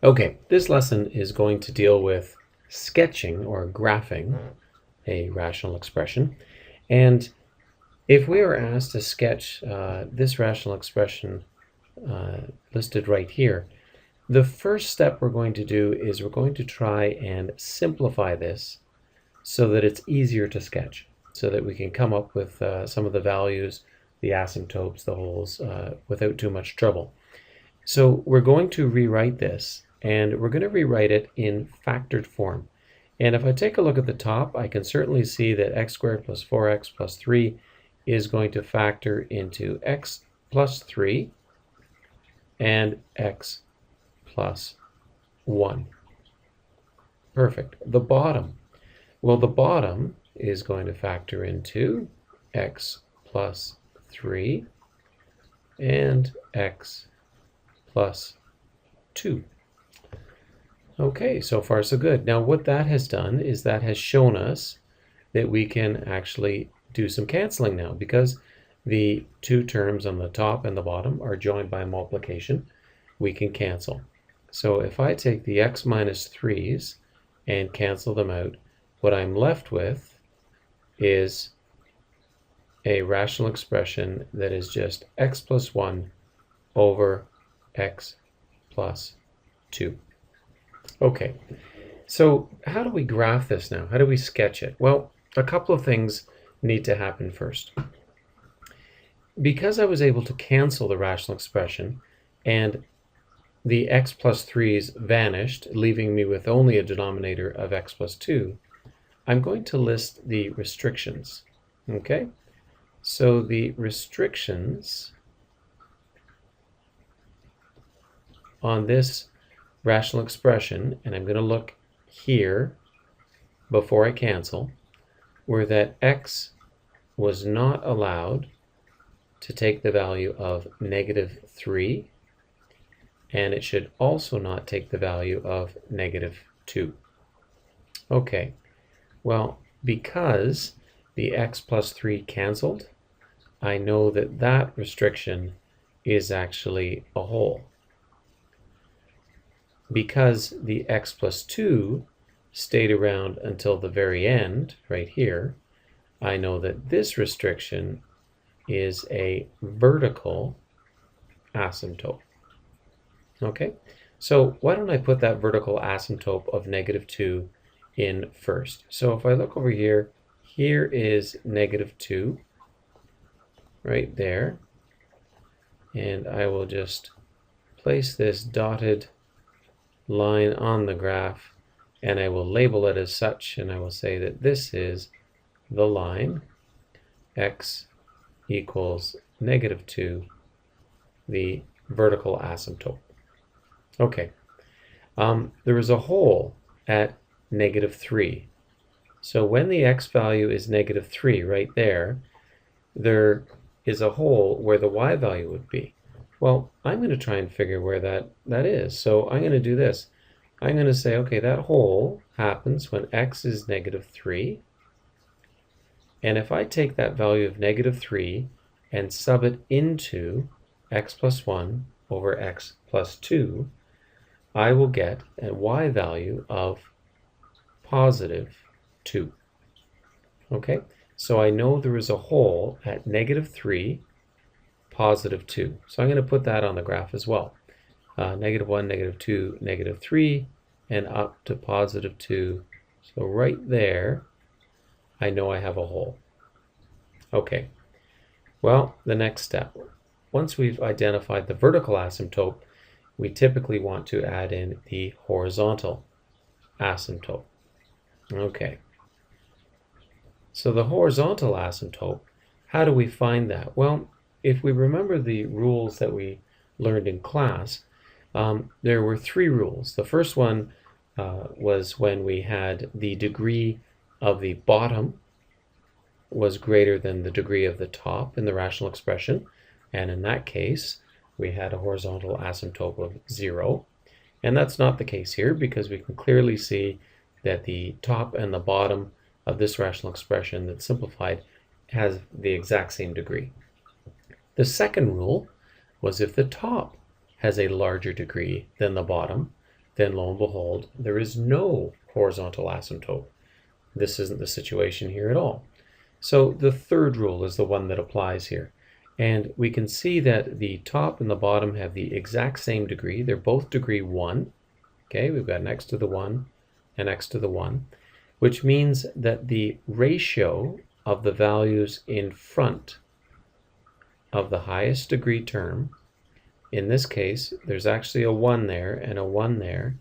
Okay, this lesson is going to deal with sketching or graphing a rational expression. And if we were asked to sketch this rational expression listed right here, the first step we're going to do is we're going to try and simplify this so that it's easier to sketch, so that we can come up with some of the values, the asymptotes, the holes, without too much trouble. So we're going to rewrite this, and we're going to rewrite it in factored form. And if I take a look at the top, I can certainly see that x squared plus 4x plus 3 is going to factor into x plus 3 and x plus 1. Perfect. The bottom. Well, the bottom is going to factor into x plus 3 and x plus 2. Okay, so far so good. Now what that has done is that has shown us that we can actually do some canceling now, because the two terms on the top and the bottom are joined by multiplication. We can cancel. So if I take the x minus 3's and cancel them out, what I'm left with is a rational expression that is just x plus 1 over x plus 2. Okay, so how do we graph this now? How do we sketch it? Well, a couple of things need to happen first. Because I was able to cancel the rational expression and the x plus 3's vanished, leaving me with only a denominator of x plus 2, I'm going to list the restrictions. Okay, so the restrictions on this rational expression, and I'm going to look here before I cancel, were that x was not allowed to take the value of -3, and it should also not take the value of -2. Okay, well, because the x plus 3 canceled, I know that that restriction is actually a hole. Because the x plus 2 stayed around until the very end, right here, I know that this restriction is a vertical asymptote. Okay, so why don't I put that vertical asymptote of -2 in first? So if I look over here, here is -2 right there, and I will just place this dotted line on the graph, and I will label it as such, and I will say that this is the line x equals -2, the vertical asymptote. Okay, there is a hole at -3. So when the x value is -3 right there, there is a hole where the y value would be. Well, I'm going to try and figure where that is. So I'm going to do this. I'm going to say, okay, that hole happens when x is -3. And if I take that value of -3 and sub it into x plus 1 over x plus 2, I will get a y value of +2. Okay, so I know there is a hole at -3, +2. So I'm going to put that on the graph as well. -1, -2, -3, and up to +2. So right there, I know I have a hole. Okay, well, the next step. Once we've identified the vertical asymptote, we typically want to add in the horizontal asymptote. Okay, so the horizontal asymptote, how do we find that? Well, if we remember the rules that we learned in class, there were 3 rules. The first one was when we had the degree of the bottom was greater than the degree of the top in the rational expression, and in that case we had a horizontal asymptote of 0. And that's not the case here, because we can clearly see that the top and the bottom of this rational expression that's simplified has the exact same degree. The second rule was if the top has a larger degree than the bottom, then lo and behold, there is no horizontal asymptote. This isn't the situation here at all. So the third rule is the one that applies here. And we can see that the top and the bottom have the exact same degree. They're both degree 1. Okay, we've got an x to the 1 and x to the 1, which means that the ratio of the values in front of the highest degree term, in this case, there's actually a 1 there and a 1 there,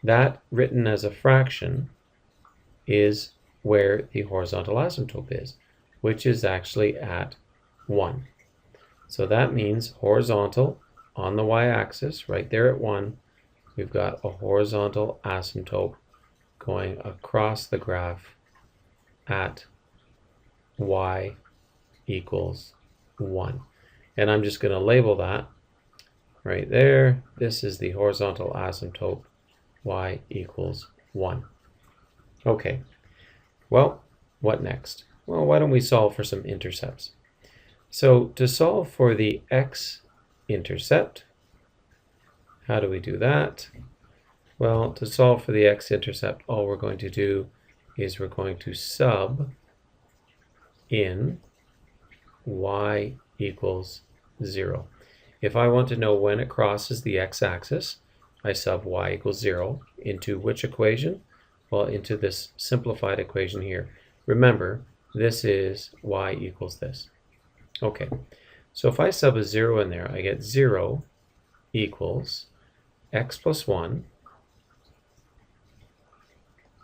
that written as a fraction is where the horizontal asymptote is, which is actually at 1. So that means horizontal on the y-axis, right there at 1, we've got a horizontal asymptote going across the graph at y equals 1. And I'm just going to label that right there. This is the horizontal asymptote, y equals 1. Okay, well, what next? Well, why don't we solve for some intercepts? So to solve for the x-intercept, how do we do that? Well, to solve for the x-intercept, all we're going to do is we're going to sub in y equals 0. If I want to know when it crosses the x-axis, I sub y equals 0 into which equation? Well, into this simplified equation here. Remember, this is y equals this. Okay, so if I sub a 0 in there, I get 0 equals x plus 1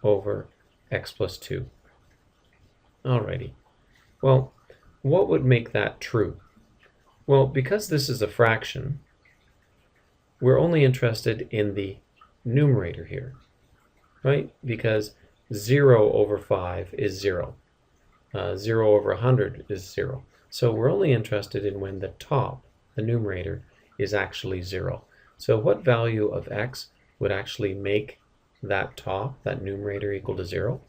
over x plus 2. Alrighty. Well, what would make that true? Well, because this is a fraction, we're only interested in the numerator here, right? Because 0 over 5 is 0. 0 over 100 is 0. So we're only interested in when the top, the numerator, is actually 0. So what value of x would actually make that top, that numerator, equal to 0?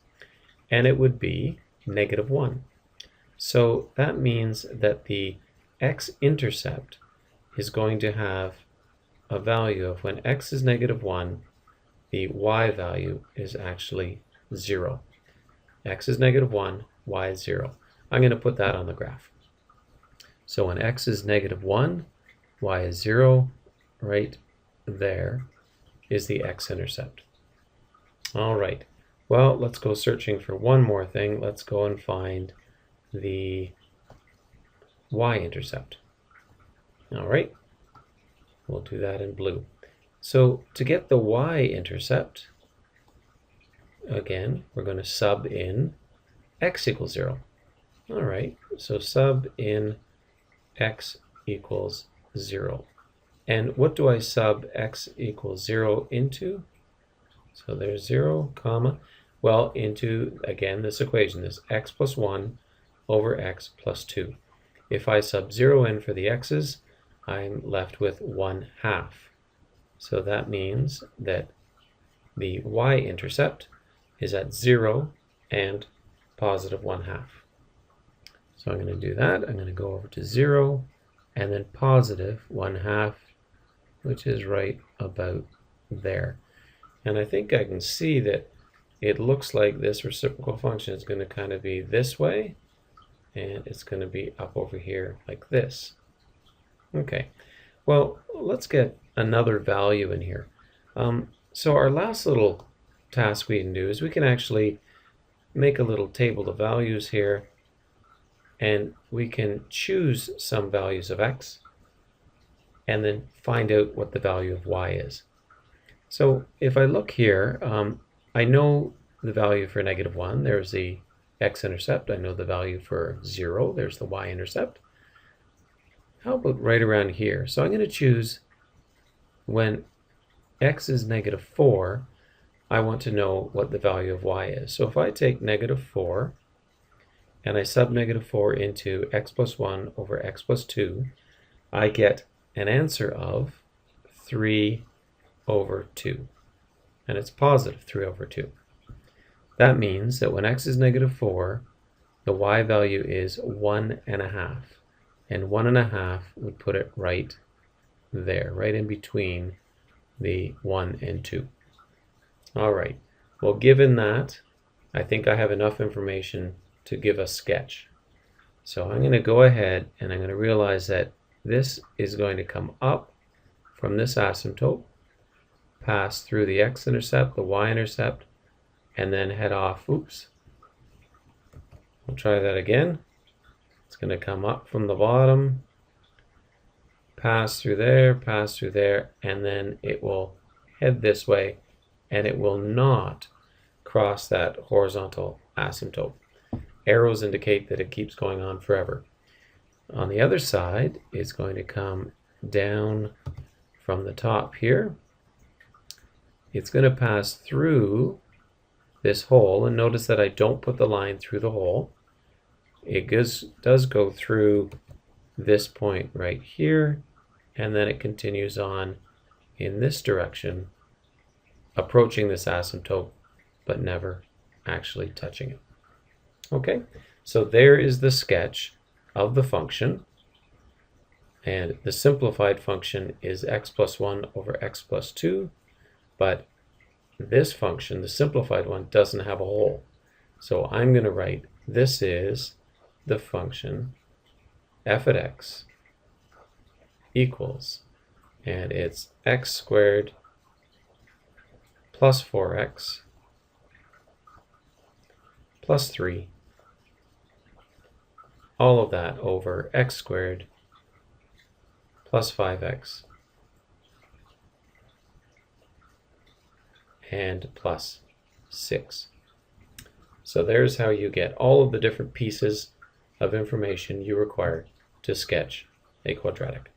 And it would be negative 1. So that means that the x-intercept is going to have a value of when x is negative 1, the y value is actually 0. X is negative 1, y is 0. I'm going to put that on the graph. So when x is negative 1, y is 0, right there is the x-intercept. All right, well, let's go searching for one more thing. Let's go and find the y-intercept. All right, we'll do that in blue. So to get the y-intercept, again, we're going to sub in x equals 0. All right, so sub in x equals 0. And what do I sub x equals 0 into? So there's 0, comma, well, into, again, this equation, this x plus 1 over x plus 2. If I sub 0 in for the x's, I'm left with 1/2. So that means that the y-intercept is at 0 and positive 1/2. So I'm going to do that. I'm going to go over to 0 and then positive 1/2, which is right about there. And I think I can see that it looks like this reciprocal function is going to kind of be this way, and it's going to be up over here like this. Okay, well, let's get another value in here. So our last little task we can do is we can actually make a little table of values here, and we can choose some values of x and then find out what the value of y is. So if I look here, I know the value for negative 1, there's the x-intercept. I know the value for 0, there's the y-intercept. How about right around here? So I'm going to choose when x is negative 4, I want to know what the value of y is. So if I take negative 4 and I sub negative 4 into x plus 1 over x plus 2, I get an answer of 3 over 2. And it's positive 3 over 2. That means that when x is negative 4, the y value is 1.5. And 1.5 would put it right there, right in between the 1 and 2. All right, well, given that, I think I have enough information to give a sketch. So I'm going to go ahead and I'm going to realize that this is going to come up from this asymptote, pass through the x-intercept, the y-intercept, and then head off. Oops. We'll try that again. It's going to come up from the bottom, pass through there, and then it will head this way, and it will not cross that horizontal asymptote. Arrows indicate that it keeps going on forever. On the other side, it's going to come down from the top here. It's going to pass through this hole, and notice that I don't put the line through the hole. It does go through this point right here, and then it continues on in this direction, approaching this asymptote, but never actually touching it. Okay, so there is the sketch of the function, and the simplified function is x plus 1 over x plus 2, but this function, the simplified one, doesn't have a hole. So I'm going to write this is the function f at x equals, and it's x squared plus 4x plus 3, all of that over x squared plus 5x and plus 6. So there's how you get all of the different pieces of information you require to sketch a quadratic.